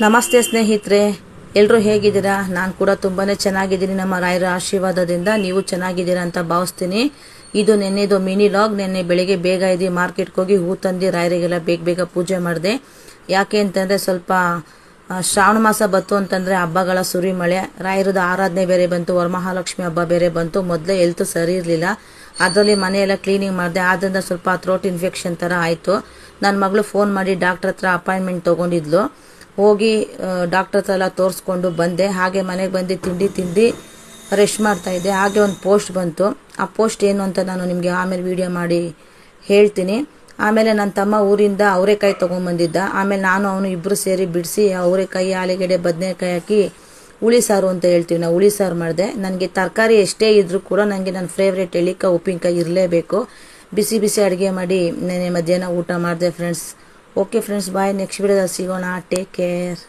ನಮಸ್ತೆ ಸ್ನೇಹಿತರೆ, ಎಲ್ಲರೂ ಹೇಗಿದ್ದೀರಾ? ನಾನು ಕೂಡ ತುಂಬಾ ಚೆನ್ನಾಗಿದ್ದೀನಿ. ನಮ್ಮ ರಾಯರ ಆಶೀರ್ವಾದದಿಂದ ನೀವು ಚೆನ್ನಾಗಿದ್ದೀರಾ ಅಂತ ಭಾವಿಸ್ತೀನಿ. ಇದು ನೆನ್ನೆದು ಮಿನಿ ಲಾಗ್. ನೆನ್ನೆ ಬೆಳಿಗ್ಗೆ ಬೇಗ ಇದ್ದು ಮಾರ್ಕೆಟ್ಗೆ ಹೋಗಿ ಹೂ ತಂದು ರಾಯರಿಗೆಲ್ಲ ಬೇಗ ಬೇಗ ಮಾಡಿದೆ. ಯಾಕೆ ಅಂತಂದರೆ ಸ್ವಲ್ಪ ಶ್ರಾವಣ ಮಾಸ ಬಂತು ಅಂತಂದರೆ ಹಬ್ಬಗಳ ಸುರಿಮಳೆ, ರಾಯರದ ಆರಾಧನೆ ಬೇರೆ ಬಂತು, ವರಮಹಾಲಕ್ಷ್ಮಿ ಹಬ್ಬ ಬೇರೆ ಬಂತು. ಮೊದಲೇ ಹೆಲ್ತ್ ಸರಿ ಇರಲಿಲ್ಲ, ಅದರಲ್ಲಿ ಮನೆಯೆಲ್ಲ ಕ್ಲೀನಿಂಗ್ ಮಾಡಿದೆ. ಆದ್ದರಿಂದ ಸ್ವಲ್ಪ ಥ್ರೋಟ್ ಇನ್ಫೆಕ್ಷನ್ ಥರ ಆಯಿತು. ನನ್ನ ಮಗಳು ಫೋನ್ ಮಾಡಿ ಡಾಕ್ಟ್ರ್ ಹತ್ರ ಅಪಾಯಿಂಟ್ಮೆಂಟ್ ತೊಗೊಂಡಿದ್ಲು. ಹೋಗಿ ಡಾಕ್ಟರ್ ಹತ್ರ ಎಲ್ಲ ತೋರಿಸ್ಕೊಂಡು ಬಂದೆ. ಹಾಗೆ ಮನೆಗೆ ಬಂದು ತಿಂಡಿ ರೆಸ್ಟ್ ಮಾಡ್ತಾಯಿದ್ದೆ. ಹಾಗೆ ಒಂದು ಪೋಸ್ಟ್ ಬಂತು. ಆ ಪೋಸ್ಟ್ ಏನು ಅಂತ ನಾನು ನಿಮಗೆ ಆಮೇಲೆ ವಿಡಿಯೋ ಮಾಡಿ ಹೇಳ್ತೀನಿ. ಆಮೇಲೆ ನನ್ನ ತಮ್ಮ ಊರಿಂದ ಅವರೆಕಾಯಿ ತೊಗೊಂಬಂದಿದ್ದ. ಆಮೇಲೆ ನಾನು ಅವನು ಇಬ್ಬರು ಸೇರಿ ಬಿಡಿಸಿ ಅವರೆಕಾಯಿ, ಆಲೂಗಡ್ಡೆ, ಬದನೆಕಾಯಿ ಹಾಕಿ ಹುಳಿ ಸಾರು ಅಂತ ಹೇಳ್ತೀವಿ ನಾವು, ಹುಳಿ ಸಾರು ಮಾಡಿದೆ. ನನಗೆ ತರಕಾರಿ ಎಷ್ಟೇ ಇದ್ದರೂ ಕೂಡ ನನಗೆ ನನ್ನ ಫೇವ್ರೇಟ್ ಎಳ್ಳಿಕಾಯಿ ಉಪ್ಪಿನಕಾಯಿ ಇರಲೇಬೇಕು. ಬಿಸಿ ಅಡುಗೆ ಮಾಡಿ ನೆನೆ ಮಧ್ಯಾಹ್ನ ಊಟ ಮಾಡಿದೆ ಫ್ರೆಂಡ್ಸ್. ಓಕೆ ಫ್ರೆಂಡ್ಸ್, ಬಾಯ್. ನೆಕ್ಸ್ಟ್ ವಿಡಿಯೋದಲ್ಲಿ ಸಿಗೋಣ. Take care.